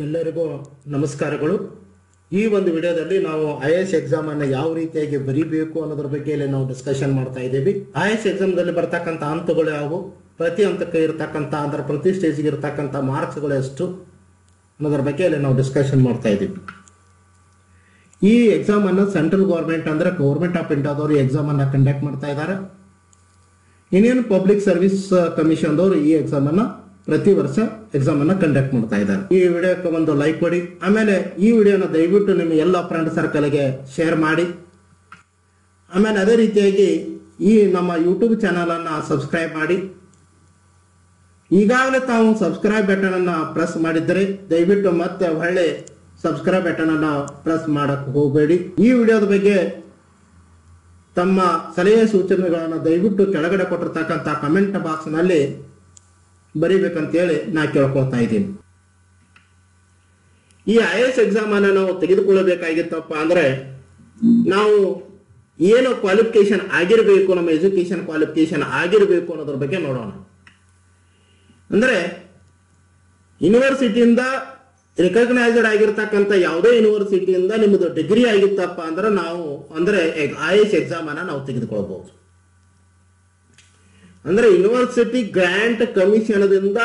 ಎಲ್ಲರಿಗೂ ನಮಸ್ಕಾರಗಳು। ಈ ಒಂದು ವಿಡಿಯೋದಲ್ಲಿ ನಾವು ಐಎಎಸ್ ಎಕ್ಸಾಮ್ ಅನ್ನು ಯಾವ ರೀತಿಯಾಗಿ ಬರೀಬೇಕು ಅನ್ನೋದ್ರ ಬಗ್ಗೆ ನಾವು ಡಿಸ್ಕಷನ್ ಮಾಡ್ತಾ ಇದ್ದೀವಿ। ಐಎಎಸ್ ಎಕ್ಸಾಮ್ ದಲ್ಲಿ ಬರ್ತಕ್ಕಂತ ಹಂತಗಳು ಯಾವುವು, ಪ್ರತಿ ಹಂತಕ್ಕೆ ಇರತಕ್ಕಂತ ಅಂದ್ರೆ ಪ್ರತಿ ಸ್ಟೇಜ್ಗೆ ಇರತಕ್ಕಂತ ಮಾರ್ಕ್ಸ್ ಗಳು ಎಷ್ಟು ಅನ್ನೋದ್ರ ಬಗ್ಗೆ ನಾವು ಡಿಸ್ಕಷನ್ ಮಾಡ್ತಾ ಇದ್ದೀವಿ। ಈ ಎಕ್ಸಾಮ್ ಅನ್ನು ಸೆಂಟ್ರಲ್ ಗವರ್ನಮೆಂಟ್ ಅಂದ್ರೆ ಗವರ್ನಮೆಂಟ್ ಆಫ್ ಇಂಡಿಯಾದವರು ಎಕ್ಸಾಮ್ ಅನ್ನು ಕಂಡಕ್ಟ್ ಮಾಡ್ತಾ ಇದ್ದಾರೆ। ಇಂಡಿಯನ್ ಪಬ್ಲಿಕ್ ಸರ್ವಿಸ್ ಕಮಿಷನ್ ದವರು ಈ ಎಕ್ಸಾಮ್ ಅನ್ನು ಪ್ರತಿ ವರ್ಷ ಎಕ್ಸಾಮ್ ಅನ್ನ ಕಂಡಕ್ಟ್ ಮಾಡ್ತಾ ಇದ್ದಾರೆ। ಈ ವಿಡಿಯೋಕ್ಕೆ ಒಂದು ಲೈಕ್ ಕೊಡಿ, ಆಮೇಲೆ ಈ ವಿಡಿಯೋನ ದಯವಿಟ್ಟು ನಿಮ್ಮ ಎಲ್ಲ ಫ್ರೆಂಡ್ ಸರ್ಕಲ್ಗೆ ಶೇರ್ ಮಾಡಿ, ಆಮೇಲೆ ಅದೇ ರೀತಿಯಾಗಿ ಈ ನಮ್ಮ ಯೂಟ್ಯೂಬ್ ಚಾನಲ್ ಅನ್ನ ಸಬ್ಸ್ಕ್ರೈಬ್ ಮಾಡಿ। ಈಗಾಗಲೇ ತಾವು ಸಬ್ಸ್ಕ್ರೈಬ್ ಬಟನ್ ಅನ್ನ ಪ್ರೆಸ್ ಮಾಡಿದ್ರೆ ದಯವಿಟ್ಟು ಮತ್ತೆ ಒಳ್ಳೆ ಸಬ್ಸ್ಕ್ರೈಬ್ ಬಟನ್ ಅನ್ನ ಪ್ರೆಸ್ ಮಾಡಕ್ ಹೋಗಬೇಡಿ। ಈ ವಿಡಿಯೋದ ಬಗ್ಗೆ ತಮ್ಮ ಸಲಹೆ ಸೂಚನೆಗಳನ್ನು ದಯವಿಟ್ಟು ಕೆಳಗಡೆ ಕೊಟ್ಟಿರ್ತಕ್ಕಂಥ ಕಮೆಂಟ್ ಬಾಕ್ಸ್ ನಲ್ಲಿ ಬರೀಬೇಕಂತೇಳಿ ನಾ ಕೇಳ್ಕೊಳ್ತಾ ಇದ್ದೀನಿ। ಈ ಐಎಎಸ್ ಎಕ್ಸಾಮ್ ಅನ್ನ ನಾವು ತೆಗೆದುಕೊಳ್ಳಬೇಕಾಗಿತ್ತಪ್ಪ ಅಂದ್ರೆ ನಾವು ಏನು ಕ್ವಾಲಿಫಿಕೇಶನ್ ಆಗಿರಬೇಕು, ನಮ್ಮ ಎಜುಕೇಶನ್ ಕ್ವಾಲಿಫಿಕೇಶನ್ ಆಗಿರಬೇಕು ಅನ್ನೋದ್ರ ಬಗ್ಗೆ ನೋಡೋಣ। ಅಂದ್ರೆ ಯೂನಿವರ್ಸಿಟಿಯಿಂದ ರಿಕಗ್ನೈಸ್ಡ್ ಆಗಿರ್ತಕ್ಕಂಥ ಯಾವುದೇ ಯೂನಿವರ್ಸಿಟಿಯಿಂದ ನಿಮ್ಮದು ಡಿಗ್ರಿ ಆಗಿತ್ತಪ್ಪ ಅಂದ್ರೆ ನಾವು ಅಂದ್ರೆ ಐಎಎಸ್ ಎಕ್ಸಾಮ್ ಅನ್ನ ನಾವು ತೆಗೆದುಕೊಳ್ಬಹುದು। ಅಂದ್ರೆ ಯೂನಿವರ್ಸಿಟಿ ಗ್ರಾಂಟ್ ಕಮಿಷನ್ದಿಂದ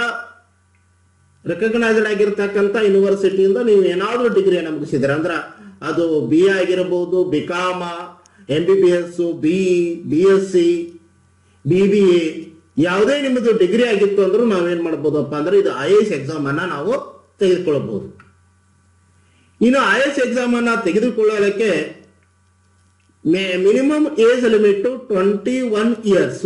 ರಿಕಗ್ನೈಸ್ಡ್ ಆಗಿರ್ತಕ್ಕಂಥ ಯೂನಿವರ್ಸಿಟಿಯಿಂದ ನೀವು ಏನಾದ್ರೂ ಡಿಗ್ರಿಯನ್ನು ಮುಗಿಸಿದ್ರೆ ಅಂದ್ರೆ ಅದು ಬಿ ಎ ಆಗಿರಬಹುದು, ಬಿಕಾಮ, MBBS, BSc, BBA ಯಾವುದೇ ನಿಮ್ಮದು ಡಿಗ್ರಿ ಆಗಿತ್ತು ಅಂದ್ರೂ ನಾವೇನ್ ಮಾಡ್ಬೋದಪ್ಪ ಅಂದ್ರೆ ಇದು ಐಎಎಸ್ ಎಕ್ಸಾಮ್ ಅನ್ನ ನಾವು ತೆಗೆದುಕೊಳ್ಳಬಹುದು। ಇನ್ನು ಐಎಎಸ್ ಎಕ್ಸಾಮ್ ಅನ್ನ ತೆಗೆದುಕೊಳ್ಳಲಿಕ್ಕೆ minimum age limit 21 years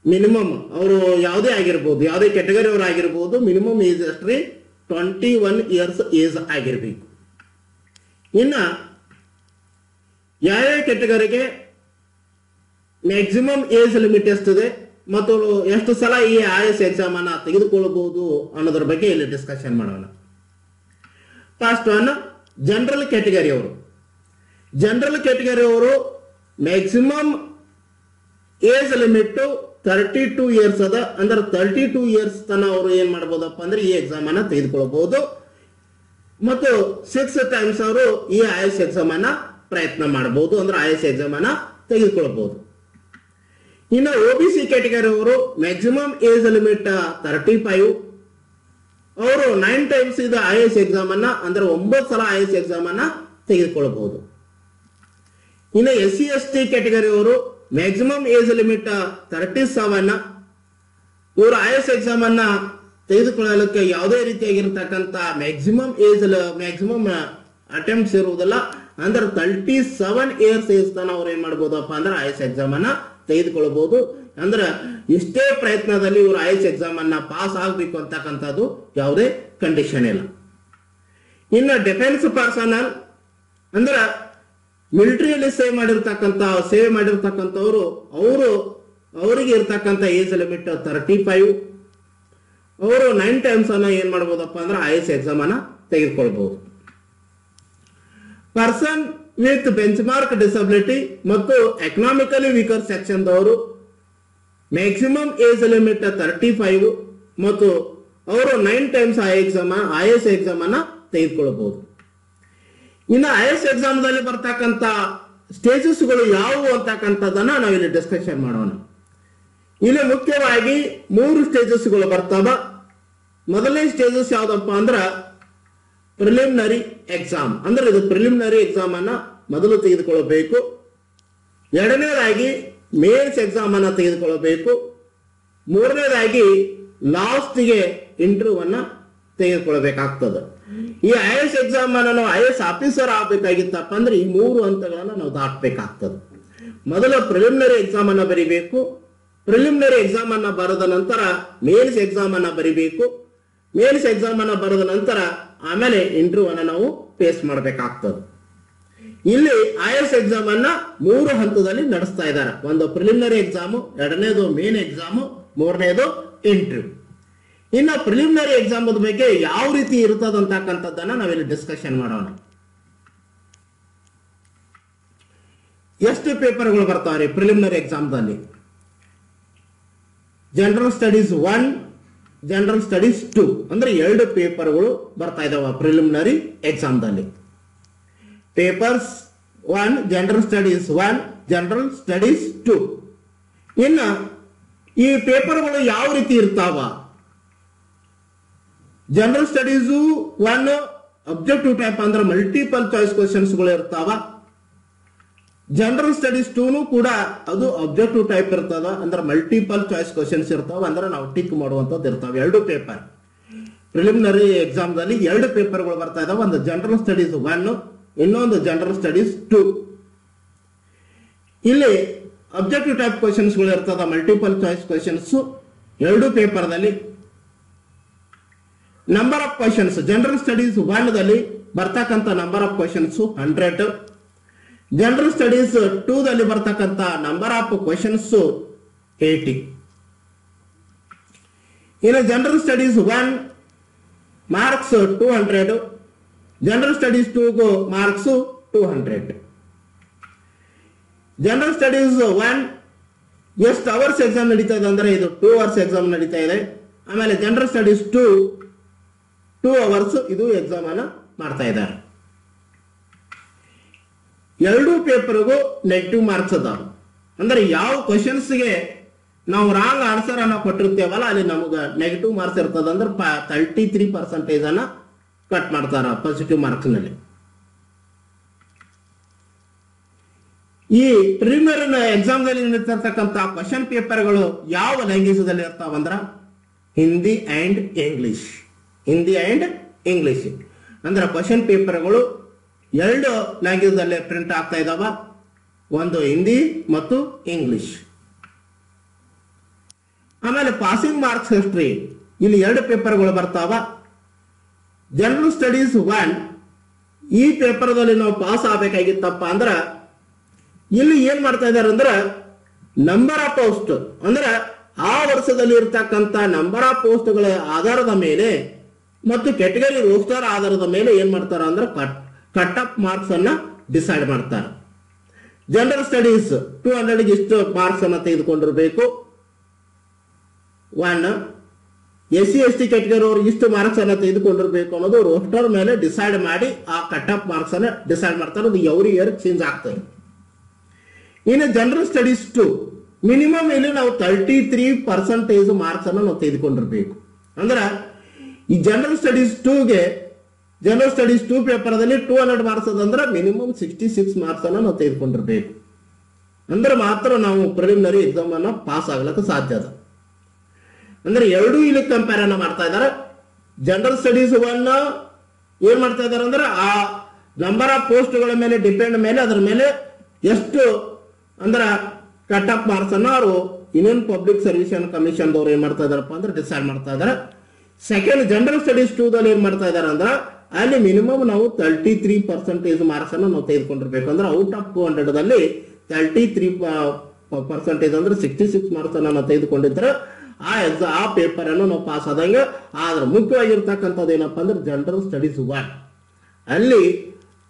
minimum, ಅವರು ಯಾವುದೇ ಆಗಿರ್ಬೋದು, ಯಾವುದೇ ಕ್ಯಾಟಗರಿ ಅವರು ಆಗಿರ್ಬೋದು, ಮಿನಿಮಮ್ ಏಜ್ ಅಷ್ಟ್ರಿ 21 ಇಯರ್ಸ್ ಏಜ್ ಆಗಿರ್ಬೇಕು। ಇನ್ನ ಯಾವ ಕ್ಯಾಟಗರಿಗೆ ಮ್ಯಾಕ್ಸಿಮಮ್ ಏಜ್ ಲಿಮಿಟ್ ಎಷ್ಟಿದೆ ಮತ್ತು ಎಷ್ಟು ಸಲ ಈ ಐಎಎಸ್ ಎಕ್ಸಾಮ್ ಅನ್ನ ತೆಗೆದುಕೊಳ್ಳಬಹುದು ಅನ್ನೋದ್ರ ಬಗ್ಗೆ ಇಲ್ಲಿ ಡಿಸ್ಕಷನ್ ಮಾಡೋಣ। ಫಸ್ಟ್ ಒನ್ ಜನರಲ್ ಕ್ಯಾಟಗರಿ ಅವರು। ಜನರಲ್ ಕ್ಯಾಟಗರಿ ಅವರು ಮ್ಯಾಕ್ಸಿಮಮ್ ಏಜ್ ಲಿಮಿಟ್ 32 ಇಯರ್ಸ್ ಅದ, ಅಂದ್ರೆ 32 ಇಯರ್ಸ್ ತನ ಅವರು ಏನ್ ಮಾಡಬಹುದಪ್ಪ ಅಂದ್ರೆ ಈ ಎಕ್ಸಾಮ್ ಅನ್ನ ತೆಗೆದುಕೊಳ್ಳಬಹುದು ಮತ್ತು 6 ಟೈಮ್ಸ್ ಅವರು ಈ ಐಎಎಸ್ ಎಕ್ಸಾಮ್ ಅನ್ನ ಪ್ರಯತ್ನ ಮಾಡಬಹುದು, ಅಂದ್ರೆ ಐಎಎಸ್ ಎಕ್ಸಾಮ್ ಅನ್ನ ತೆಗೆದುಕೊಳ್ಳಬಹುದು। ಇನ್ನು OBC ಕ್ಯಾಟಗರಿ ಅವರು ಮ್ಯಾಕ್ಸಿಮಮ್ ಏಜ್ ಲಿಮಿಟ್ 35, ಅವರು 9 ಟೈಮ್ಸ್ ಇದು ಐಎಎಸ್ ಎಕ್ಸಾಮ್ ಅನ್ನ ಅಂದ್ರೆ 9 ಸಲ ಐಎಎಸ್ ಎಕ್ಸಾಮ್ ಅನ್ನ ತೆಗೆದುಕೊಳ್ಳಬಹುದು। ಇನ್ನು SC ST ಕ್ಯಾಟಗರಿ ಅವರು ಮ್ಯಾಕ್ಸಿಮಮ್ ಏಜ್ ಲಿಮಿಟ್ 37, ಇವರು ಐಎಎಸ್ ಎಕ್ಸಾಮ್ ಅನ್ನ ತೆಗೆದುಕೊಳ್ಳಲಿಕ್ಕೆ ಯಾವುದೇ ರೀತಿಯಾಗಿರ್ತಕ್ಕಂಥ ಮ್ಯಾಕ್ಸಿಮಮ್ ಅಟೆಂಪ್ಟ್ಸ್ ಇರುವುದಿಲ್ಲ, ಅಂದ್ರೆ 37 ಇಯರ್ಸ್ ಏಜ್ ತನ ಅವ್ರು ಏನ್ ಮಾಡಬಹುದಪ್ಪ ಅಂದ್ರೆ ಐಎಎಸ್ ಎಕ್ಸಾಮ್ ಅನ್ನ ತೆಗೆದುಕೊಳ್ಳಬಹುದು। ಅಂದ್ರೆ ಇಷ್ಟೇ ಪ್ರಯತ್ನದಲ್ಲಿ ಇವರು ಐಎಎಸ್ ಎಕ್ಸಾಮ್ ಅನ್ನ ಪಾಸ್ ಆಗ್ಬೇಕು ಅಂತಕ್ಕಂಥದ್ದು ಯಾವುದೇ ಕಂಡೀಷನ್ ಇಲ್ಲ। ಇನ್ನು ಡಿಫೆನ್ಸ್ ಪರ್ಸನಲ್ ಅಂದ್ರೆ ಮಿಲಿಟರಿಯಲ್ಲಿ ಸೇವೆ ಮಾಡಿರ್ತಕ್ಕಂಥವ್ರು ಅವರಿಗೆ ಇರ್ತಕ್ಕಂಥ ಏಜ್ ಲಿಮಿಟ್ 35, ಅವರು 9 ಟೈಮ್ಸ್ ಅನ್ನ ಏನ್ ಮಾಡಬಹುದಪ್ಪ ಅಂದ್ರೆ ಐಎಎಸ್ ಎಕ್ಸಾಮ್ ಅನ್ನ ತೆಗೆದುಕೊಳ್ಬಹುದು। Person with benchmark disability ಮತ್ತು ಎಕನಾಮಿಕಲಿ ವೀಕರ್ ಸೆಕ್ಷನ್ ದವರು ಮ್ಯಾಕ್ಸಿಮಮ್ ಏಜ್ ಲಿಮಿಟ್ 35 ಮತ್ತು ಅವರು 9 ಟೈಮ್ಸ್ ಐಎಎಸ್ ಎಕ್ಸಾಮ್ ಅನ್ನ ತೆಗೆದುಕೊಳ್ಳಬಹುದು। ಇನ್ನು ಐಎಎಸ್ ಎಕ್ಸಾಮ್ ದಲ್ಲಿ ಬರ್ತಕ್ಕಂಥ ಸ್ಟೇಜಸ್ಗಳು ಯಾವುವು ಅಂತಕ್ಕಂಥದ್ದನ್ನ ನಾವಿಲ್ಲಿ ಡಿಸ್ಕಷನ್ ಮಾಡೋಣ। ಇಲ್ಲಿ ಮುಖ್ಯವಾಗಿ 3 ಸ್ಟೇಜಸ್ಗಳು ಬರ್ತಾವ। ಮೊದಲನೇ ಸ್ಟೇಜಸ್ ಯಾವ್ದಪ್ಪ ಅಂದ್ರ ಪ್ರಿಲಿಮಿನರಿ ಎಕ್ಸಾಮ್, ಅಂದ್ರೆ ಇದು ಪ್ರಿಲಿಮಿನರಿ ಎಕ್ಸಾಮ್ ಅನ್ನ ಮೊದಲು ತೆಗೆದುಕೊಳ್ಳಬೇಕು। ಎರಡನೇದಾಗಿ ಮೇನ್ಸ್ ಎಕ್ಸಾಮ್ ಅನ್ನ ತೆಗೆದುಕೊಳ್ಳಬೇಕು। ಮೂರನೇದಾಗಿ ಲಾಸ್ಟ್ಗೆ ಇಂಟರ್ವ್ಯೂ ಅನ್ನ ತೆಗೆದುಕೊಳ್ಳಬೇಕಾಗ್ತದೆ। ಈ ಐಎಎಸ್ ಎಕ್ಸಾಮ್ ಅನ್ನ ನಾವು ಐಎಎಸ್ ಆಫೀಸರ್ ಆಗ್ಬೇಕಾಗಿತ್ತಪ್ಪ ಅಂದ್ರೆ ಈ 3 ಹಂತಗಳನ್ನ ನಾವು ದಾಟಬೇಕಾಗ್ತದೆ। ಮೊದಲು ಪ್ರಿಲಿಮಿನರಿ ಎಕ್ಸಾಮ್ ಅನ್ನ ಬರಿಬೇಕು, ಪ್ರಿಲಿಮಿನರಿ ಎಕ್ಸಾಮ್ ಅನ್ನ ಬರೆದ ನಂತರ ಮೇನ್ಸ್ ಎಕ್ಸಾಮ್ ಅನ್ನ ಬರಿಬೇಕು, ಮೇನ್ಸ್ ಎಕ್ಸಾಮ್ ಅನ್ನ ಬರೆದ ನಂತರ ಆಮೇಲೆ ಇಂಟರ್ವ್ಯೂ ಅನ್ನ ನಾವು ಫೇಸ್ ಮಾಡಬೇಕಾಗ್ತದೆ। ಇಲ್ಲಿ ಐಎಎಸ್ ಎಕ್ಸಾಮ್ ಅನ್ನ 3 ಹಂತದಲ್ಲಿ ನಡೆಸ್ತಾ ಇದ್ದಾರೆ, ಒಂದು ಪ್ರಿಲಿಮಿನರಿ ಎಕ್ಸಾಮ್, ಎರಡನೇದು ಮೇನ್ ಎಕ್ಸಾಮ್, ಮೂರನೇದು ಇಂಟರ್ವ್ಯೂ। ಇನ್ನು ಪ್ರಿಲಿಮಿನರಿ ಎಕ್ಸಾಮ್ ಬಗ್ಗೆ ಯಾವ ರೀತಿ ಇರ್ತದ ಅಂತಕ್ಕಂಥದ್ದನ್ನ ನಾವಿಲ್ಲಿ ಡಿಸ್ಕಷನ್ ಮಾಡೋಣ। ಎಷ್ಟು ಪೇಪರ್ಗಳು ಬರ್ತಾವ್ರಿ ಪ್ರಿಲಿಮಿನರಿ ಎಕ್ಸಾಮ್ ದಲ್ಲಿ? ಜನರಲ್ ಸ್ಟಡೀಸ್ 1, ಜನರಲ್ ಸ್ಟಡೀಸ್ 2 ಅಂದ್ರೆ 2 ಪೇಪರ್ಗಳು ಬರ್ತಾ ಇದಾವ ಪ್ರಿಲಿಮಿನರಿ ಎಕ್ಸಾಮ್ದಲ್ಲಿ. Papers 1 general studies 1 general studies 2. ಇನ್ನ ಈ ಪೇಪರ್ಗಳು ಯಾವ ರೀತಿ ಇರ್ತಾವ? ಜನರಲ್ ಸ್ಟಡೀಸು 1 ಅಬ್ಜೆಕ್ಟಿವ್ ಟೈಪ್ ಅಂದ್ರೆ ಮಲ್ಟಿಪಲ್ ಚಾಯ್ಸ್ ಕ್ವಶನ್ಸ್ಗಳು ಇರ್ತಾವ. ಜನರಲ್ ಸ್ಟಡೀಸ್ 2 ಕೂಡ ಅದು ಅಬ್ಜೆಕ್ಟಿವ್ ಟೈಪ್ ಇರ್ತದ, ಅಂದ್ರೆ ಮಲ್ಟಿಪಲ್ ಚಾಯ್ಸ್ ಕ್ವಶನ್ಸ್ ಇರ್ತಾವ, ಅಂದ್ರೆ ನಾವು ಟಿಕ್ ಮಾಡುವಂತದ್ದು ಇರ್ತಾವ. 2 ಪೇಪರ್ ಪ್ರಿಲಿಮಿನರಿ ಎಕ್ಸಾಮ್ದಲ್ಲಿ 2 ಪೇಪರ್ಗಳು ಬರ್ತಾ ಇದಾವ. ಒಂದು ಜನರಲ್ ಸ್ಟಡೀಸ್ 1, ಇನ್ನೊಂದು ಜನರಲ್ ಸ್ಟಡೀಸ್ 2. ಇಲ್ಲಿ ಅಬ್ಜೆಕ್ಟಿವ್ ಟೈಪ್ ಕ್ವಶನ್ಸ್ಗಳು ಇರ್ತದ, ಮಲ್ಟಿಪಲ್ ಚಾಯ್ಸ್ ಕ್ವಶನ್ಸ್ 2 ಪೇಪರ್ದಲ್ಲಿ. Number of questions general studies 1 ದಲ್ಲಿ ಬರ್ತಕ್ಕಂಥ number of questions 100. General studies 2 ದಲ್ಲಿ ಬರ್ತಕ್ಕಂಥ ನಂಬರ್ ಆಫ್ ಕ್ವಶನ್ಸ್ 80. ಇನ್ನು general studies 1 marks 200, general studies 2 marks 200. General studies 1 ಎಷ್ಟು ಅವರ್ಸ್ ಎಕ್ಸಾಮ್ ನಡೀತಾ ಇದೆ ಅಂದ್ರೆ ಇದು 2 ಅವರ್ಸ್ ಎಕ್ಸಾಮ್ ನಡೀತಾ ಇದೆ. ಆಮೇಲೆ ಜನರಲ್ ಸ್ಟಡೀಸ್ 2 ಅವರ್ಸ್ ಇದು ಎಕ್ಸಾಮ್ ಅನ್ನ ಮಾಡ್ತಾ ಇದ್ದಾರೆ. 2 ಪೇಪರ್ಗೂ ನೆಗೆಟಿವ್ ಮಾರ್ಕ್ಸ್ ಅದಾವ. ಅಂದ್ರೆ ಯಾವ ಕ್ವಶನ್ಸ್ಗೆ ನಾವು ರಾಂಗ್ ಆನ್ಸರ್ ಅನ್ನ ಕೊಟ್ಟಿರ್ತೇವಲ್ಲ ಅಲ್ಲಿ ನಮಗೆ ನೆಗೆಟಿವ್ ಮಾರ್ಕ್ಸ್ ಇರ್ತದ, ಅಂದ್ರೆ 33% ಅನ್ನ ಕಟ್ ಮಾಡ್ತಾರ ಪಾಸಿಟಿವ್ ಮಾರ್ಕ್ಸ್ ನಲ್ಲಿ. ಈ ಪ್ರಿಲಿಮಿನರಿ ಎಕ್ಸಾಮ್ ದಲ್ಲಿ ನಿಂತಿರ್ತಕ್ಕಂಥ ಕ್ವಶನ್ ಪೇಪರ್ಗಳು ಯಾವ ಲ್ಯಾಂಗ್ವೇಜ್ ದಲ್ಲಿ ಇರ್ತಾವಂದ್ರ Hindi and English. Hindi and English ಅಂದ್ರೆ ಕ್ವಶನ್ ಪೇಪರ್ಗಳು 2 ಲ್ಯಾಂಗ್ವೇಜ್ ಅಲ್ಲೇ ಪ್ರಿಂಟ್ ಆಗ್ತಾ ಇದಾವ, ಒಂದು ಹಿಂದಿ ಮತ್ತು ಇಂಗ್ಲಿಷ್. ಆಮೇಲೆ ಪಾಸಿಂಗ್ ಮಾರ್ಕ್ಸ್ ಹಿಸ್ಟ್ರಿ ಇಲ್ಲಿ 2 ಪೇಪರ್ಗಳು ಬರ್ತಾವ. ಜನರಲ್ ಸ್ಟಡೀಸ್ 1 ಈ ಪೇಪರ್ದಲ್ಲಿ ನಾವು ಪಾಸ್ ಆಗಬೇಕಾಗಿತ್ತಪ್ಪ ಅಂದ್ರ ಇಲ್ಲಿ ಏನ್ ಮಾಡ್ತಾ ಇದಾರೆ ಅಂದ್ರೆ ನಂಬರ್ ಆಫ್ ಪೋಸ್ಟ್ ಅಂದ್ರೆ ಆ ವರ್ಷದಲ್ಲಿ ಇರ್ತಕ್ಕಂಥ ನಂಬರ್ ಆಫ್ ಪೋಸ್ಟ್ಗಳ ಆಧಾರದ ಮೇಲೆ ಮತ್ತು ಕ್ಯಾಟಗರಿ ರೋಸ್ಟರ್ ಆಧಾರದ ಮೇಲೆ ಏನ್ ಮಾಡ್ತಾರ ಅಂದ್ರೆ ಕಟ್ ಆಫ್ ಮಾರ್ಕ್ಸ್ ಅನ್ನ ಡಿಸೈಡ್ ಮಾಡ್ತಾರೆ. ಜನರಲ್ ಸ್ಟಡೀಸ್ 200 ಇಷ್ಟು ಮಾರ್ಕ್ಸ್ ಅನ್ನ ತೆಗೆದುಕೊಂಡಿರಬೇಕು. 1 SC/ST ಕ್ಯಾಟಗರಿ ಅವರು ಇಷ್ಟು ಮಾರ್ಕ್ಸ್ ಅನ್ನ ತೆಗೆದುಕೊಂಡಿರ್ಬೇಕು ಅನ್ನೋದು ರೋಸ್ಟರ್ ಮೇಲೆ ಡಿಸೈಡ್ ಮಾಡಿ ಆ ಕಟ್ ಆಫ್ ಮಾರ್ಕ್ಸ್ ಅನ್ನ ಡಿಸೈಡ್ ಮಾಡ್ತಾರೆ. ಅದು ಎವ್ರಿ ಇಯರ್ ಚೇಂಜ್ ಆಗ್ತದೆ. ಇನ್ನು ಜನರಲ್ ಸ್ಟಡೀಸ್ 2 ಮಿನಿಮಮ್ ಇಲ್ಲಿ ನಾವು 33% ಮಾರ್ಕ್ಸ್ ಅನ್ನ ನಾವು ತೆಗೆದುಕೊಂಡಿರ್ಬೇಕು. ಅಂದ್ರೆ ಈ ಜನರಲ್ ಸ್ಟಡೀಸ್ 2ಗೆ ಜನರಲ್ ಸ್ಟಡೀಸ್ 2 ಪೇಪರ್ದಲ್ಲಿ 200 ಮಾರ್ಕ್ಸ್ ಅದಂದ್ರೆ ಮಿನಿಮಮ್ 66 ಮಾರ್ಕ್ಸ್ ಅನ್ನ ನಾವು ತೆಗೆದುಕೊಂಡಿರ್ಬೇಕು. ಅಂದ್ರೆ ಮಾತ್ರ ನಾವು ಪ್ರಿಲಿಮಿನರಿ ಎಕ್ಸಾಮ್ ಅನ್ನ ಪಾಸ್ ಆಗ್ಲಿಕ್ಕೆ ಸಾಧ್ಯ ಅದ. ಅಂದ್ರೆ 2 ಇಲ್ಲಿ ಕಂಪೇರ್ ಅನ್ನ ಮಾಡ್ತಾ ಇದಾರೆ. ಜನರಲ್ ಸ್ಟಡೀಸ್ 1 ಏನ್ ಮಾಡ್ತಾ ಇದಾರೆ ಅಂದ್ರೆ ಆ ನಂಬರ್ ಆಫ್ ಪೋಸ್ಟ್ಗಳ ಮೇಲೆ ಡಿಪೆಂಡ್ ಮೇಲೆ ಅದರ ಮೇಲೆ ಎಷ್ಟು ಅಂದ್ರೆ ಕಟ್ ಆಫ್ ಮಾರ್ಕ್ಸ್ ಅನ್ನ ಅವರು ಇಂಡಿಯನ್ ಪಬ್ಲಿಕ್ ಸರ್ವಿಸ್ ಕಮಿಷನ್ ದವರು ಏನ್ ಮಾಡ್ತಾ ಇದಾರಪ್ಪ ಅಂದ್ರೆ ಡಿಸೈಡ್ ಮಾಡ್ತಾ ಇದಾರೆ. ಸೆಕೆಂಡ್ ಜನರಲ್ ಸ್ಟಡೀಸ್ 2 ದಲ್ಲಿ ಏನ್ ಮಾಡ್ತಾ ಇದಾರೆ ಅಂದ್ರೆ ಅಲ್ಲಿ ಮಿನಿಮಮ್ ನಾವು 33% ಮಾರ್ಕ್ಸ್ ಅನ್ನು ನಾವು ತೆಗೆದುಕೊಂಡಿರ್ಬೇಕು. ಅಂದ್ರೆ ಔಟ್ ಆಫ್ 200 ದಲ್ಲಿ 33% ಅಂದ್ರೆ 66 ಮಾರ್ಕ್ಸ್ ಅನ್ನ ನಾವು ತೆಗೆದುಕೊಂಡಿದ್ರೆ ಆ ಪೇಪರ್ ಅನ್ನು ನಾವು ಪಾಸ್ ಆದಂಗೆ. ಆದ್ರೆ ಮುಖ್ಯವಾಗಿರ್ತಕ್ಕಂಥದ್ದು ಏನಪ್ಪಾ ಅಂದ್ರೆ ಜನರಲ್ ಸ್ಟಡೀಸ್ 1 ಅಲ್ಲಿ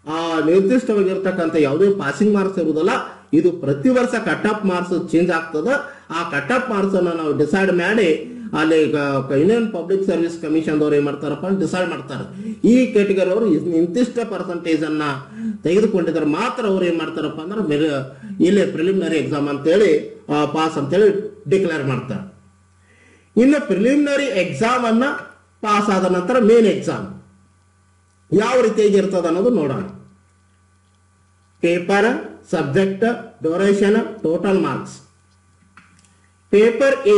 ಆ ನಿರ್ದಿಷ್ಟವಾಗಿರ್ತಕ್ಕಂಥ ಯಾವುದೇ ಪಾಸಿಂಗ್ ಮಾರ್ಕ್ಸ್ ಇರುವುದಲ್ಲ, ಇದು ಪ್ರತಿ ವರ್ಷ ಕಟ್ ಆಫ್ ಮಾರ್ಕ್ಸ್ ಚೇಂಜ್ ಆಗ್ತದ. ಆ ಕಟ್ ಆಫ್ ಮಾರ್ಕ್ಸ್ ಅನ್ನ ನಾವು ಡಿಸೈಡ್ ಮಾಡಿ ಅಲ್ಲಿ ಇಂಡಿಯನ್ ಪಬ್ಲಿಕ್ ಸರ್ವಿಸ್ ಕಮಿಷನ್ ದವರು ಏನ್ ಮಾಡ್ತಾರಪ್ಪ ಡಿಸೈಡ್ ಮಾಡ್ತಾರೆ. ಈ ಕ್ಯಾಟಗರಿ ಅವರು ಇಂತಿಷ್ಟ ಪರ್ಸೆಂಟೇಜ್ ಅನ್ನ ತೆಗೆದುಕೊಂಡಿದ್ರೆ ಮಾತ್ರ ಅವ್ರು ಏನ್ ಮಾಡ್ತಾರಪ್ಪ ಅಂದ್ರೆ ಇಲ್ಲಿ ಪ್ರಿಲಿಮಿನರಿ ಎಕ್ಸಾಮ್ ಅಂತೇಳಿ ಪಾಸ್ ಅಂತೇಳಿ ಡಿಕ್ಲೇರ್ ಮಾಡ್ತಾರೆ. ಇನ್ನು ಪ್ರಿಲಿಮಿನರಿ ಎಕ್ಸಾಮ್ ಅನ್ನ ಪಾಸ್ ಆದ ನಂತರ ಮೇನ್ ಎಕ್ಸಾಮ್ ಯಾವ ರೀತಿಯಾಗಿ ಇರ್ತದ ಅನ್ನೋದು ನೋಡೋಣ. Paper, subject, duration, total marks. Paper A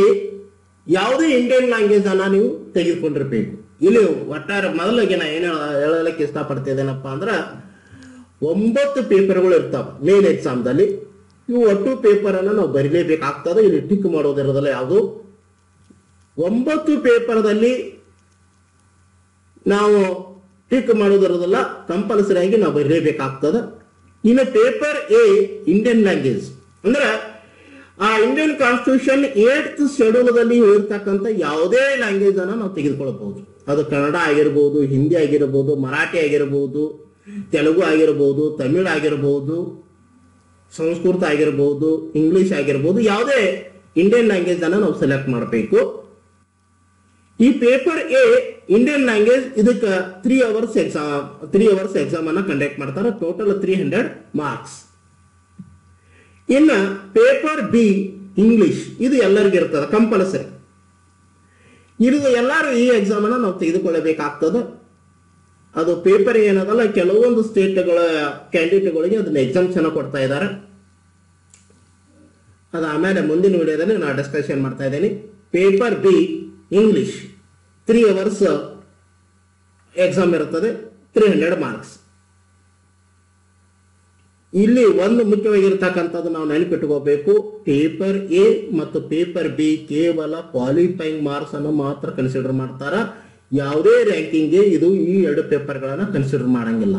ಯಾವುದೇ ಇಂಡಿಯನ್ ಲ್ಯಾಂಗ್ವೇಜ್ ಅನ್ನ ನೀವು ತೆಗೆದುಕೊಂಡಿರ್ಬೇಕು. ಇಲ್ಲಿ ಒಟ್ಟಾರೆ ಮೊದಲಿಗೆ ನಾ ಏನು ಹೇಳಲಿಕ್ಕೆ ಇಷ್ಟಪಡ್ತಿದ್ದೇನಪ್ಪ ಅಂದ್ರೆ 9 ಪೇಪರ್ಗಳು ಇರ್ತಾವ ಮೇನ್ ಎಕ್ಸಾಮ್ದಲ್ಲಿ. ಇವು ಒಟ್ಟು ಪೇಪರ್ ಅನ್ನ ನಾವು ಬರೀಲೇಬೇಕಾಗ್ತದೆ. ಇಲ್ಲಿ ಟಿಕ್ ಮಾಡೋದಿರೋದಲ್ಲ ಯಾವುದು. 9 ಪೇಪರ್ದಲ್ಲಿ ನಾವು ಟಿಕ್ ಮಾಡೋದಿರೋದಲ್ಲ, ಕಂಪಲ್ಸರಿ ಆಗಿ ನಾವು ಬರೀಲೇಬೇಕಾಗ್ತದೆ. ಇನ್ನು ಪೇಪರ್ ಎ ಇಂಡಿಯನ್ ಲ್ಯಾಂಗ್ವೇಜ್ ಅಂದ್ರೆ ಆ ಇಂಡಿಯನ್ ಕಾನ್ಸ್ಟಿಟ್ಯೂಷನ್ 8th ಶೆಡ್ಯೂಲ್ದಲ್ಲಿ ಇರ್ತಕ್ಕಂಥ ಯಾವುದೇ ಲ್ಯಾಂಗ್ವೇಜ್ ಅನ್ನ ನಾವು ತೆಗೆದುಕೊಳ್ಳಬಹುದು. ಅದು ಕನ್ನಡ ಆಗಿರ್ಬೋದು, ಹಿಂದಿ ಆಗಿರಬಹುದು, ಮರಾಠಿ ಆಗಿರಬಹುದು, ತೆಲುಗು ಆಗಿರಬಹುದು, ತಮಿಳ್ ಆಗಿರಬಹುದು, ಸಂಸ್ಕೃತ ಆಗಿರಬಹುದು, ಇಂಗ್ಲಿಷ್ ಆಗಿರಬಹುದು, ಯಾವುದೇ ಇಂಡಿಯನ್ ಲ್ಯಾಂಗ್ವೇಜ್ ಅನ್ನ ನಾವು ಸೆಲೆಕ್ಟ್ ಮಾಡಬೇಕು. ಈ ಪೇಪರ್ ಎ ಇಂಡಿಯನ್ ಲ್ಯಾಂಗ್ವೇಜ್ ಇದಕ್ಕೆ 3 ಅವರ್ಸ್ ಎಕ್ಸಾಮ್ ಅನ್ನ ಕಂಡಕ್ಟ್ ಮಾಡ್ತಾರೆ, ಟೋಟಲ್ 300 ಮಾರ್ಕ್ಸ್. ಇನ್ನ ಪೇಪರ್ ಬಿ ಇಂಗ್ಲಿಷ್ ಇದು ಎಲ್ಲರಿಗೂ ಇರ್ತದೆ ಕಂಪಲ್ಸರಿ. ಇದು ಎಲ್ಲರೂ ಈ ಎಕ್ಸಾಮ್ ಅನ್ನ ನಾವು ತೆಗೆದುಕೊಳ್ಳಬೇಕಾಗ್ತದೆ. ಅದು ಪೇಪರ್ ಏನದಲ್ಲ, ಕೆಲವೊಂದು ಸ್ಟೇಟ್ಗಳ ಕ್ಯಾಂಡಿಡೇಟ್ಗಳಿಗೆ ಅದನ್ನ ಎಕ್ಸಾಮ್ಷನ್ ಕೊಡ್ತಾ ಇದ್ದಾರೆ. ಅದು ಆಮೇಲೆ ಮುಂದಿನ ವಿಡಿಯೋದಲ್ಲಿ ನಾನು ಡಿಸ್ಕಷನ್ ಮಾಡ್ತಾ ಇದ್ದೀನಿ. Paper B English 3 hours exam ಇರುತ್ತದೆ, 300 ಮಾರ್ಕ್ಸ್. ಇಲ್ಲಿ ಒಂದು ಮುಖ್ಯವಾಗಿರ್ತಕ್ಕಂಥದ್ದು ನಾವು ನೆನಪಿಟ್ಕೋಬೇಕು, ಪೇಪರ್ ಎ ಮತ್ತು ಪೇಪರ್ ಬಿ ಕೇವಲ ಕ್ವಾಲಿಫೈಯಿಂಗ್ ಮಾರ್ಕ್ಸ್ ಅನ್ನು ಮಾತ್ರ ಕನ್ಸಿಡರ್ ಮಾಡ್ತಾರ. ಯಾವುದೇ ರ್ಯಾಂಕಿಂಗ್ಗೆ ಇದು ಈ 2 ಪೇಪರ್ಗಳನ್ನ ಕನ್ಸಿಡರ್ ಮಾಡಂಗಿಲ್ಲ.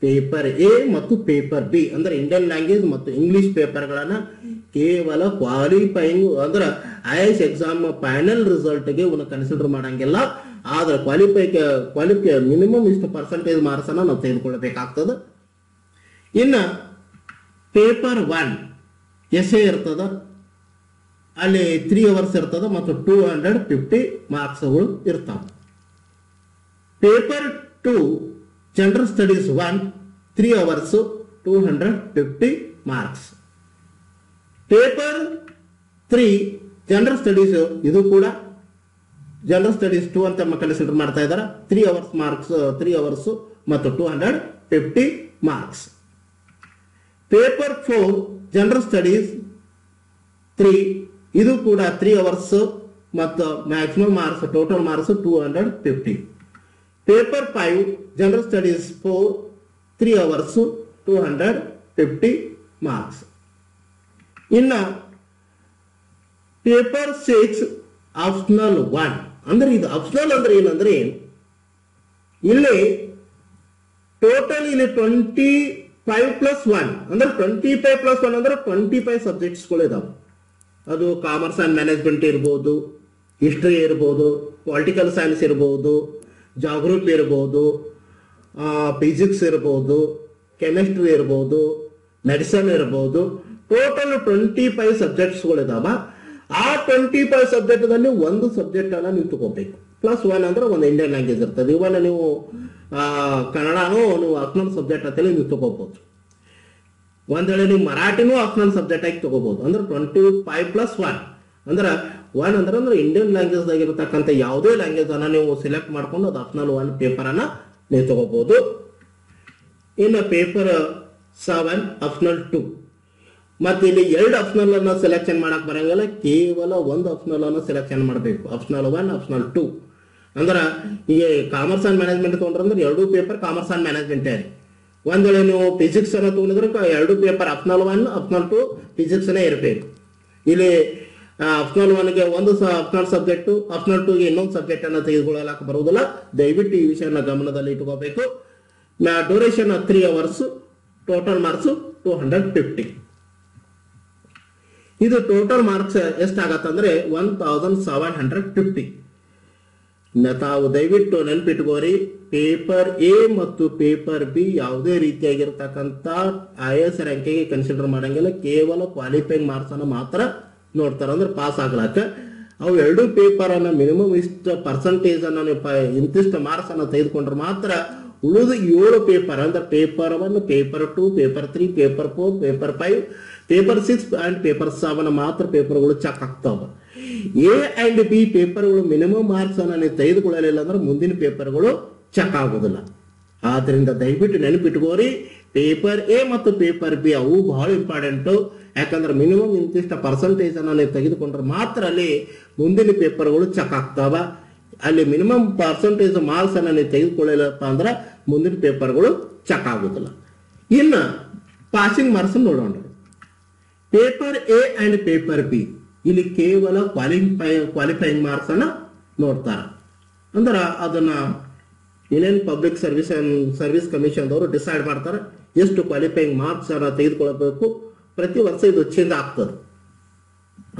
ಪೇಪರ್ ಎ ಮತ್ತು ಪೇಪರ್ ಬಿ ಅಂದ್ರೆ ಇಂಡಿಯನ್ ಲ್ಯಾಂಗ್ವೇಜ್ ಮತ್ತು ಇಂಗ್ಲಿಷ್ ಪೇಪರ್ಗಳನ್ನ ಕೇವಲ ಕ್ವಾಲಿಫೈಯಿಂಗ್ ಅಂದ್ರೆ IAS ಎಕ್ಸಾಮ್ ಫೈನಲ್ ರಿಸಲ್ಟ್ಗೆ ಇವನ್ನ ಕನ್ಸಿಡರ್ ಮಾಡಂಗಿಲ್ಲ. ಆದ್ರೆ ಕ್ವಾಲಿಫೈ ಮಿನಿಮಮ್ ಇಷ್ಟು ಪರ್ಸೆಂಟೇಜ್ ಮಾರ್ಕ್ಸ್ ಅನ್ನ ನಾವು ತೆಗೆದುಕೊಳ್ಬೇಕಾಗ್ತದೆ. ಇನ್ನ ಪೇಪರ್ 1 ಎಸ್ಎ ಇರ್ತದ, ಅಲ್ಲಿ 3 ಅವರ್ಸ್ ಇರ್ತದ ಮತ್ತು 250 ಮಾರ್ಕ್ಸ್ಗಳು ಇರ್ತಾವ. Paper 2 general studies 1 3 hours 250 marks. Paper 3 general studies ಇದು ಕೂಡ ಜನರಲ್ ಸ್ಟಡೀಸ್ 2 ಅಂತ ಕನ್ಸಿಡರ್ ಮಾಡ್ತಾ ಇದ್ದಾರೆ. 3 ಅವರ್ಸ್ ಮಾರ್ಕ್ಸ್ 3 ಅವರ್ಸ್ ಮತ್ತು 250 ಮಾರ್ಕ್ಸ್. ಪೇಪರ್ 4 ಜನರಲ್ ಸ್ಟಡೀಸ್ 3 ಇದು ಕೂಡ 3 ಅವರ್ಸ್ ಮತ್ತು maximum marks total marks 250. Paper 5 general studies 4 3 hours 250 marks. ಇನ್ನ ಪೇಪರ್ 6 ಆಪ್ಷನಲ್ 1 ಅಂದ್ರೆ ಇದು ಆಪ್ಷನಲ್ ಅಂದ್ರೆ ಏನಂದ್ರೆ ಇಲ್ಲಿ ಟೋಟಲ್ ಇಲ್ಲಿ 25+1 ಅಂದ್ರೆ 25+1 ಅಂದ್ರೆ 25 ಸಬ್ಜೆಕ್ಟ್ಸ್ಗಳು ಇದಾವೆ. ಅದು ಕಾಮರ್ಸ್ ಅಂಡ್ ಮ್ಯಾನೇಜ್ಮೆಂಟ್ ಇರ್ಬೋದು, ಹಿಸ್ಟ್ರಿ ಇರ್ಬೋದು, ಪೊಲಿಟಿಕಲ್ ಸೈನ್ಸ್ ಇರ್ಬೋದು, ಜಾಗ್ರಫಿ ಇರ್ಬೋದು, ಫಿಸಿಕ್ಸ್ ಇರ್ಬೋದು, ಕೆಮಿಸ್ಟ್ರಿ ಇರ್ಬೋದು, ಮೆಡಿಸನ್ ಇರ್ಬೋದು. ಟೋಟಲ್ 25 ಸಬ್ಜೆಕ್ಟ್ಸ್ಗಳು ಇದಾವ. ಆ 25 ಸಬ್ಜೆಕ್ಟ್ದಲ್ಲಿ ಒಂದು ಸಬ್ಜೆಕ್ಟ್ ಅನ್ನ ನೀವು ತಗೋಬೇಕು. +1 ಅಂದ್ರೆ ಒಂದು ಇಂಡಿಯನ್ ಲ್ಯಾಂಗ್ವೇಜ್ ಇರ್ತದೆ. ಇವನ್ನ ನೀವು ಕನ್ನಡನೂ ನೀವು ಆಪ್ಷನಲ್ ಸಬ್ಜೆಕ್ಟ್ ಅಂತೇಳಿ ನೀವು ತಗೋಬಹುದು. ಒಂದ್ ವೇಳೆ ನೀವು ಮರಾಠಿನೂ ಆಪ್ಷನಲ್ ಸಬ್ಜೆಕ್ಟ್ ಆಗಿ ತಗೋಬಹುದು. ಅಂದ್ರೆ 25+1 ಅಂದ್ರೆ 1 ಅಂದ್ರೆ ಇಂಡಿಯನ್ ಲ್ಯಾಂಗ್ವೇಜ್ ಆಗಿರತಕ್ಕಂಥ ಯಾವುದೇ ಲ್ಯಾಂಗ್ವೇಜ್ ಅನ್ನ ನೀವು ಸೆಲೆಕ್ಟ್ ಮಾಡ್ಕೊಂಡು ಅದು ಆಪ್ಷನಲ್ 1 ಪೇಪರ್ ಅನ್ನ ನೀವು ತಗೋಬಹುದು. ಇನ್ನು ಪೇಪರ್ 7 ಆಪ್ಷನಲ್ 2 ಮತ್ತೆ ಇಲ್ಲಿ 2 ಆಪ್ಷನಲ್ ಅನ್ನ ಸೆಲೆಕ್ಷನ್ ಮಾಡಕ್ ಬರಂಗಿಲ್ಲ, ಕೇವಲ ಒಂದು ಆಪ್ಷನಲ್ ಅನ್ನ ಸೆಲೆಕ್ಷನ್ ಮಾಡಬೇಕು. ಆಪ್ಷನಲ್ 1 ಆಪ್ಷನಲ್ 2 ಅಂದ್ರ ಈಗ ಕಾಮರ್ಸ್ ಅಂಡ್ ಮ್ಯಾನೇಜ್ಮೆಂಟ್ ತಗೊಂಡ್ರೆ 2 ಪೇಪರ್ ಕಾಮರ್ಸ್ ಅಂಡ್ ಮ್ಯಾನೇಜ್ಮೆಂಟ್ ಇದೆ. ಒಂದ್ ವೇಳೆ ನೀವು ಫಿಸಿಕ್ಸ್ ಅನ್ನ ತಗೊಂಡಿದ್ರೆ 2 ಪೇಪರ್ ಆಪ್ಷನಲ್ 1 ಆಪ್ಷನಲ್ 2 ಫಿಸಿಕ್ಸ್ ನೇ ಇರಬೇಕು. ಇಲ್ಲಿ ಆಪ್ಷನಲ್ 1ಗೆ ಒಂದು ಆಪ್ಷನಲ್ ಸಬ್ಜೆಕ್ಟ್, ಆಪ್ಷನಲ್ 2ಗೆ ಇನ್ನೊಂದು ಸಬ್ಜೆಕ್ಟ್ ಅನ್ನ ತೆಗೆದುಕೊಳ್ಳಲಾಕ ಬರುವುದಿಲ್ಲ. ದಯವಿಟ್ಟು ಈ ವಿಷಯನ ಗಮನದಲ್ಲಿ ಇಟ್ಕೋಬೇಕು. Duration 3 hours, total marks 250. ಇದು ಟೋಟಲ್ ಮಾರ್ಕ್ಸ್ ಎಷ್ಟಾಗತ್ತಂದ್ರೆ 1750. ತಾವು ದಯವಿಟ್ಟು ನೆನ್ಪಿಟ್ಕೋರಿ, ಪೇಪರ್ ಎ ಮತ್ತು ಪೇಪರ್ ಬಿ ಯಾವುದೇ ರೀತಿಯಾಗಿರ್ತಕ್ಕಂಥ IAS ರ್ಯಾಂಕಿಗೆ ಕನ್ಸಿಡರ್ ಮಾಡಂಗಿಲ್ಲ, ಕೇವಲ ಕ್ವಾಲಿಫೈಯಿಂಗ್ ಮಾರ್ಕ್ಸ್ ಅನ್ನ ಮಾತ್ರ ನೋಡ್ತಾರ. ಅಂದ್ರೆ ಪಾಸ್ ಆಗ್ಲಾಕ ಅವು 2 ಪೇಪರ್ ಅನ್ನ ಮಿನಿಮಮ್ ಇಷ್ಟು ಪರ್ಸೆಂಟೇಜ್ ಅನ್ನ ಇಂತಿಷ್ಟು ಮಾರ್ಕ್ಸ್ ಅನ್ನ ತೆಗೆದುಕೊಂಡ್ರೆ ಮಾತ್ರ ಉಳಿದ 7 ಪೇಪರ್ ಅಂದ್ರೆ paper 1, paper 2, paper 3, paper 4, paper 5, paper 6 and paper 7 ಮಾತ್ರ ಪೇಪರ್ಗಳು ಚೆಕ್ ಆಗ್ತಾವ. ಎ ಅಂಡ್ ಬಿ ಪೇಪರ್ಗಳು ಮಿನಿಮಮ್ ಮಾರ್ಕ್ಸ್ ಅನ್ನ ನೀವು ತೆಗೆದುಕೊಳ್ಳಲಿಲ್ಲ ಅಂದ್ರೆ ಮುಂದಿನ ಪೇಪರ್ಗಳು ಚೆಕ್ ಆಗೋದಿಲ್ಲ. ಆದ್ರಿಂದ ದಯವಿಟ್ಟು ನೆನಪಿಟ್ಕೋರಿ, ಪೇಪರ್ ಎ ಮತ್ತು ಪೇಪರ್ ಬಿ ಅವು ಬಹಳ ಇಂಪಾರ್ಟೆಂಟ್. ಯಾಕಂದ್ರೆ ಮಿನಿಮಮ್ ಇಂತಿಷ್ಟ ಪರ್ಸೆಂಟೇಜ್ ಅನ್ನ ನೀವು ತೆಗೆದುಕೊಂಡ್ರೆ ಮಾತ್ರ ಅಲ್ಲಿ ಮುಂದಿನ ಪೇಪರ್ಗಳು ಚೆಕ್ ಆಗ್ತಾವ. ಅಲ್ಲಿ ಮಿನಿಮಮ್ ಪರ್ಸೆಂಟೇಜ್ ಮಾರ್ಕ್ಸ್ ಅನ್ನ ನೀವು ತೆಗೆದುಕೊಳ್ಳಲಿಲ್ಲಪ್ಪ ಅಂದ್ರೆ ಮುಂದಿನ ಪೇಪರ್ಗಳು ಚೆಕ್ ಆಗುದಿಲ್ಲ. ಇನ್ನು ಪಾಸಿಂಗ್ ಮಾರ್ಕ್ಸ್ ನೋಡೋಣ. Paper A and paper B ಇಲ್ಲಿ ಕೇವಲ ಕ್ವಾಲಿಫೈಯಿಂಗ್ ಮಾರ್ಕ್ಸ್ ಅನ್ನ ನೋಡ್ತಾರ. ಅಂದ್ರ ಅದನ್ನ ಇಂಡಿಯನ್ ಪಬ್ಲಿಕ್ ಸರ್ವಿಸ್ ಕಮಿಷನ್ ದವರು ಡಿಸೈಡ್ ಮಾಡ್ತಾರೆ ಎಷ್ಟು ಕ್ವಾಲಿಫೈಯಿಂಗ್ ಮಾರ್ಕ್ಸ್ ಅನ್ನ ತೆಗೆದುಕೊಳ್ಳಬೇಕು. ಪ್ರತಿ ವರ್ಷ ಇದು ಚೇಂಜ್ ಆಗ್ತದೆ.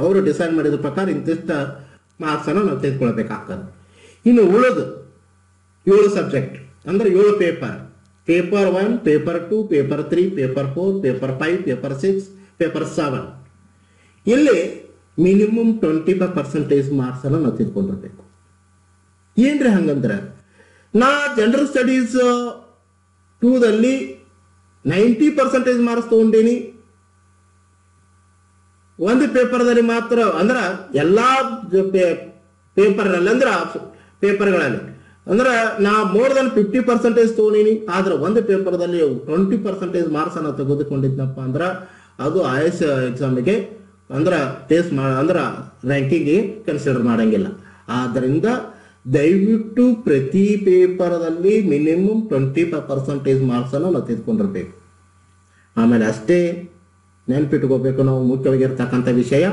ಅವರು ಡಿಸೈಡ್ ಮಾಡಿದ ಪ್ರಕಾರ ಇಂತಿಷ್ಟ ಮಾರ್ಕ್ಸ್ ಅನ್ನ ನಾವು ತೆಗೆದುಕೊಳ್ಬೇಕಾಗ್ತದೆ. ಇನ್ನು ಉಳಿದು 7 ಸಬ್ಜೆಕ್ಟ್ ಅಂದ್ರೆ 7 paper, paper 1, paper 2, paper 3, paper 4, paper 5, paper 6, paper 7 ಇಲ್ಲಿ ಮಿನಿಮಮ್ 25% ಮಾರ್ಕ್ಸ್ ಅನ್ನ ನಾವು ತೆಗೆದುಕೊಂಡಿರ್ಬೇಕು. ಏನ್ರಿ ಹಂಗಂದ್ರೆ ನಾ ಜನರಲ್ ಸ್ಟಡೀಸ್ 2ದಲ್ಲಿ 90% ಮಾರ್ಕ್ಸ್ ತಗೊಂಡೀನಿ. ಒಂದು ಪೇಪರ್ದಲ್ಲಿ ಮಾತ್ರ ಅಂದ್ರ ಎಲ್ಲಾ ಪೇಪರ್ಗಳಲ್ಲಿ ಅಂದ್ರೆ ನಾ ಮೋರ್ ದನ್ 50% ತಗೊಂಡಿನಿ. ಆದ್ರೆ ಒಂದು ಪೇಪರ್ದಲ್ಲಿ 20% ಮಾರ್ಕ್ಸ್ ಅನ್ನ ತೆಗೆದುಕೊಂಡಿದ್ನಪ್ಪ ಅಂದ್ರ ಅದು IAS ಎಕ್ಸಾಮಿಗೆ ಅಂದ್ರ ರ್ಯಾಂಕಿಂಗ್ ಕನ್ಸಿಡರ್ ಮಾಡಂಗಿಲ್ಲ. ಆದ್ರಿಂದ ದಯವಿಟ್ಟು ಪ್ರತಿ ಪೇಪರ್ದಲ್ಲಿ ಮಿನಿಮಮ್ 25% ಮಾರ್ಕ್ಸ್ ಅನ್ನು ನಾವು ತೆಗೆದುಕೊಂಡಿರ್ಬೇಕು. ಆಮೇಲೆ ಅಷ್ಟೇ ನೆನ್ಪಿಟ್ಕೋಬೇಕು, ನಾವು ಮುಖ್ಯವಾಗಿರ್ತಕ್ಕಂಥ ವಿಷಯ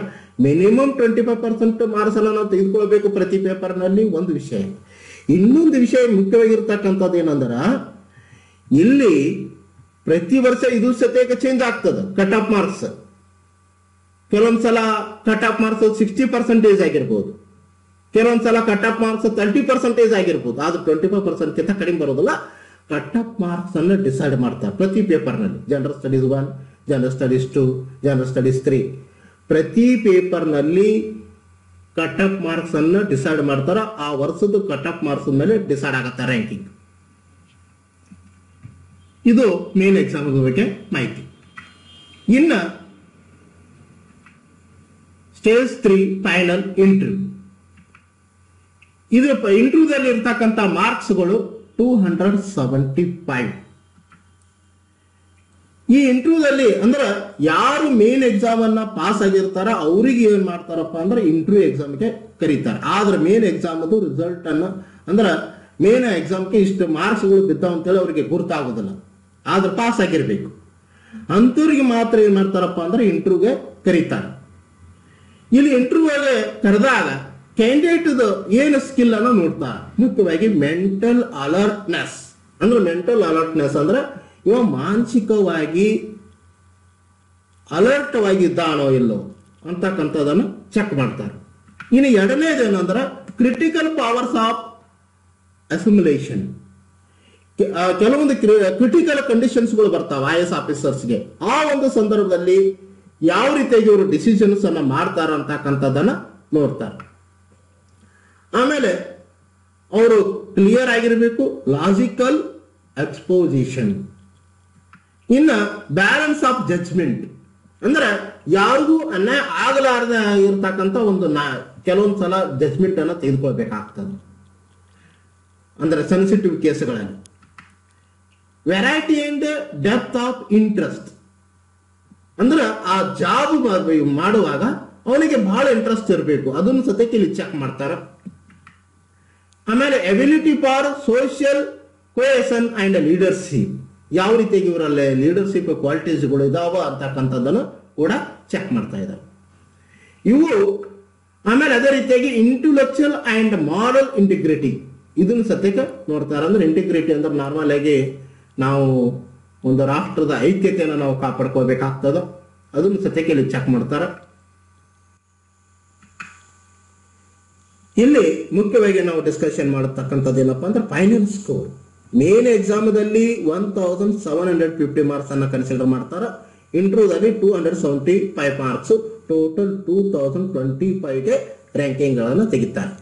ಮಿನಿಮಮ್ 25% ಮಾರ್ಕ್ಸ್ ಅನ್ನು ನಾವು ತೆಗೆದುಕೊಳ್ಬೇಕು ಪ್ರತಿ ಪೇಪರ್ನಲ್ಲಿ. ಒಂದು ವಿಷಯ. ಇನ್ನೊಂದು ವಿಷಯ ಮುಖ್ಯವಾಗಿರ್ತಕ್ಕಂಥದ್ದು ಏನಂದ್ರ, ಇಲ್ಲಿ ಪ್ರತಿ ವರ್ಷ ಇದು ಸತ್ಯಕ್ಕೆ ಚೇಂಜ್ ಆಗ್ತದ ಕಟ್ ಆಫ್ ಮಾರ್ಕ್ಸ್. ಕೆಲವೊಂದ್ಸಲ ಕಟ್ ಆಫ್ ಮಾರ್ಕ್ಸ್ 60% ಆಗಿರ್ಬೋದು, ಕೆಲವೊಂದ್ಸಲ ಕಟ್ ಆಫ್ ಮಾರ್ಕ್ಸ್ 30% ಆಗಿರ್ಬೋದು. ಆದ್ರೆ 25% ಕಿಂತ ಕಡಿಮೆ ಬರೋದಿಲ್ಲ. ಕಟ್ ಆಫ್ ಮಾರ್ಕ್ಸ್ ಅನ್ನು ಡಿಸೈಡ್ ಮಾಡ್ತಾರೆ ಪ್ರತಿ ಪೇಪರ್ನಲ್ಲಿ. General studies 1, general studies 2, general studies 3 ಪ್ರತಿ ಪೇಪರ್ನಲ್ಲಿ ಕಟ್ ಆಫ್ ಮಾರ್ಕ್ಸ್ ಅನ್ನು ಡಿಸೈಡ್ ಮಾಡ್ತಾರ. ಆ ವರ್ಷದ ಕಟ್ ಆಫ್ ಮಾರ್ಕ್ಸ್ ಮೇಲೆ ಡಿಸೈಡ್ ಆಗತ್ತೆ ರ್ಯಾಂಕಿಂಗ್. ಇದು ಮೇನ್ ಎಕ್ಸಾಮ್ ಬಗ್ಗೆ ಮಾಹಿತಿ. ಇನ್ನ ಸ್ಟೇಜ್ 3 ಫೈನಲ್ ಇಂಟರ್ವ್ಯೂ. ಇದು ಇಂಟರ್ವ್ಯೂದಲ್ಲಿ ಇರ್ತಕ್ಕಂಥ ಮಾರ್ಕ್ಸ್ಗಳು 275. ಈ ಇಂಟರ್ವ್ಯೂದಲ್ಲಿ ಅಂದ್ರೆ ಯಾರು ಮೇನ್ ಎಕ್ಸಾಮ್ ಅನ್ನ ಪಾಸ್ ಆಗಿರ್ತಾರ ಅವ್ರಿಗೆ ಏನ್ ಮಾಡ್ತಾರಪ್ಪ ಅಂದ್ರೆ ಇಂಟರ್ವ್ಯೂ ಎಕ್ಸಾಮ್ಗೆ ಕರೀತಾರೆ. ಆದ್ರೆ ಮೇನ್ ಎಕ್ಸಾಮ್ ಅದು ರಿಸಲ್ಟ್ ಅನ್ನ ಅಂದ್ರೆ ಮೇನ್ ಎಕ್ಸಾಮ್ಗೆ ಇಷ್ಟು ಮಾರ್ಕ್ಸ್ಗಳು ಬಿದ್ದಾವ ಅಂತೇಳಿ ಅವ್ರಿಗೆ ಗುರುತಾಗೋದಿಲ್ಲ. ಆದ್ರೆ ಪಾಸ್ ಆಗಿರ್ಬೇಕು. ಅಂತವ್ರಿಗೆ ಮಾತ್ರ ಏನ್ ಮಾಡ್ತಾರಪ್ಪ ಅಂದ್ರೆ ಇಂಟರ್ವ್ಯೂಗೆ ಕರೀತಾರೆ. ಇಲ್ಲಿ ಇಂಟರ್ವ್ಯೂಗೆ ಕರೆದಾಗ ಕ್ಯಾಂಡಿಡೇಟ್ ಏನು ಸ್ಕಿಲ್ ಅನ್ನು ನೋಡ್ತಾರೆ. ಮುಖ್ಯವಾಗಿ ಮೆಂಟಲ್ ಅಲರ್ಟ್ನೆಸ್ ಅಂದ್ರೆ ಇವ ಮಾನಸಿಕವಾಗಿ ಅಲರ್ಟ್ ಆಗಿದ್ದಾನೋ ಇಲ್ಲೋ ಅಂತಕ್ಕಂಥದನ್ನು ಚೆಕ್ ಮಾಡ್ತಾರೆ. ಇನ್ನು ಎರಡನೇದೇನಂದ್ರೆ ಕ್ರಿಟಿಕಲ್ ಪವರ್ಸ್ ಆಫ್ ಅಸಿಮ್ಯುಲೇಷನ್. ಕೆಲವೊಂದು ಕ್ರಿಟಿಕಲ್ ಕಂಡೀಷನ್ಸ್ಗಳು ಬರ್ತಾವ IAS ಆಫೀಸರ್ಸ್ಗೆ. ಆ ಒಂದು ಸಂದರ್ಭದಲ್ಲಿ ಯಾವ ರೀತಿಯಾಗಿ ಇವರು ಡಿಸಿಷನ್ಸ್ ಅನ್ನ ಮಾಡ್ತಾರ ಅಂತಕ್ಕಂಥದ್ದನ್ನ ನೋಡ್ತಾರೆ. ಆಮೇಲೆ ಅವರು ಕ್ಲಿಯರ್ ಆಗಿರಬೇಕು, ಲಾಜಿಕಲ್ ಎಕ್ಸ್ಪೋಸಿಷನ್. ಇನ್ನ ಬ್ಯಾಲೆನ್ಸ್ ಆಫ್ ಜಡ್ಜ್ಮೆಂಟ್ ಅಂದ್ರೆ ಯಾರಿಗೂ ಅನ್ಯಾಯ ಆಗಲಾರ್ದ ಇರ್ತಕ್ಕಂಥ ಒಂದು ಕೆಲವೊಂದು ಸಲ ಜಡ್ಜ್ಮೆಂಟ್ ಅನ್ನ ತೆಗೆದುಕೊಳ್ಬೇಕಾಗ್ತದೆ ಅಂದ್ರೆ ಸೆನ್ಸಿಟಿವ್ ಕೇಸ್ಗಳಲ್ಲಿ. Variety and depth of interest ಅಂದ್ರೆ ಆ ಜಾಬ್ ಮಾಡುವಾಗ ಅವನಿಗೆ ಬಹಳ ಇಂಟ್ರೆಸ್ಟ್ ಇರಬೇಕು, ಅದನ್ನು ಸದ್ಯಕ್ಕೆ ಇಲ್ಲಿ ಚೆಕ್ ಮಾಡ್ತಾರ. ಆಮೇಲೆ ability for social cohesion and leadership, ಯಾವ ರೀತಿಯಾಗಿ ಇವರಲ್ಲಿ ಲೀಡರ್ಶಿಪ್ ಕ್ವಾಲಿಟೀಸ್ಗಳು ಇದಾವ ಅಂತಕ್ಕಂಥದ್ದನ್ನು ಕೂಡ ಚೆಕ್ ಮಾಡ್ತಾ ಇದ್ದಾರೆ ಇವು. ಆಮೇಲೆ ಅದೇ ರೀತಿಯಾಗಿ ಇಂಟೆಲೆಕ್ಚುಯಲ್ ಅಂಡ್ ಮಾರಲ್ ಇಂಟಿಗ್ರಿಟಿ, ಇದನ್ನು ಸದ್ಯಕ್ಕೆ ನೋಡ್ತಾರೆ. ಅಂದ್ರೆ ಇಂಟಿಗ್ರಿಟಿ ಅಂದ್ರೆ ನಾರ್ಮಲ್ ಆಗಿ ನಾವು ಒಂದು ರಾಷ್ಟ್ರದ ಐಕ್ಯತೆಯನ್ನು ನಾವು ಕಾಪಾಡ್ಕೋಬೇಕಾಗ್ತದ, ಅದನ್ನು ಸದ್ಯಕ್ಕೆ ಇಲ್ಲಿ ಚೆಕ್ ಮಾಡ್ತಾರೆ. ಇಲ್ಲಿ ಮುಖ್ಯವಾಗಿ ನಾವು ಡಿಸ್ಕಷನ್ ಮಾಡತಕ್ಕಂಥದ್ದು ಏನಪ್ಪಾ ಅಂದ್ರೆ ಫೈನಲ್ ಸ್ಕೋರ್. ಮೇನ್ ಎಕ್ಸಾಮದಲ್ಲಿ 1750 ಮಾರ್ಕ್ಸ್ ಅನ್ನ ಕನ್ಸಿಡರ್ ಮಾಡ್ತಾರೆ. ಇಂಟರ್ವ್ಯೂದಲ್ಲಿ 275 ಮಾರ್ಕ್ಸ್, ಟೋಟಲ್ 2025ಗೆ ರ್ಯಾಂಕಿಂಗ್ ಗಳನ್ನು ತೆಗಿತಾರೆ.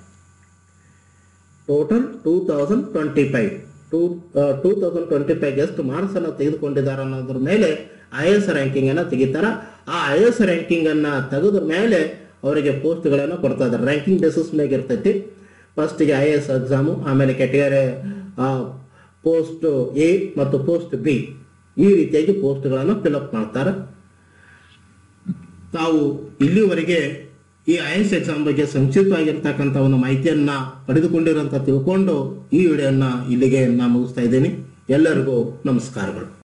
ಟೋಟಲ್ 2025 ಎಷ್ಟು ಮಾರ್ಕ್ಸ್ ಅನ್ನ ತೆಗೆದುಕೊಂಡಿದ್ದಾರೆ ಅನ್ನೋದ್ರ ಮೇಲೆ IAS ರ್ಯಾಂಕಿಂಗ್ ಅನ್ನ ತೆಗಿತಾರ. ಆ IAS ರ್ಯಾಂಕಿಂಗ್ ಅನ್ನ ತೆಗೆದ ಮೇಲೆ ಅವರಿಗೆ ಪೋಸ್ಟ್ ಗಳನ್ನ ಕೊಡ್ತಾ ಇದ್ದಾರೆ. ರ್ಯಾಂಕಿಂಗ್ ಬೇಸಿಸ್ ಮೇಲೆ ಇರ್ತೈತಿ. ಫಸ್ಟ್ ಗೆ IAS ಎಕ್ಸಾಮು, ಆಮೇಲೆ ಕ್ಯಾಟಗರಿ ಪೋಸ್ಟ್ A ಮತ್ತು ಪೋಸ್ಟ್ B, ಈ ರೀತಿಯಾಗಿ ಪೋಸ್ಟ್ ಗಳನ್ನ ಫಿಲ್ಅಪ್ ಮಾಡ್ತಾರೆ. ತಾವು ಇಲ್ಲಿವರೆಗೆ ಈ IAS ಎಕ್ಸಾಮ್ ಬಗ್ಗೆ ಸಂಕ್ಷಿಪ್ತವಾಗಿರ್ತಕ್ಕಂಥ ಒಂದು ಮಾಹಿತಿಯನ್ನ ಪಡೆದುಕೊಂಡಿರಂತ ತಿಳ್ಕೊಂಡು ಈ ವಿಡಿಯೋನ ಇಲ್ಲಿಗೆ ನಾನು ಮುಗಿಸ್ತಾ ಇದ್ದೀನಿ. ಎಲ್ಲರಿಗೂ ನಮಸ್ಕಾರಗಳು.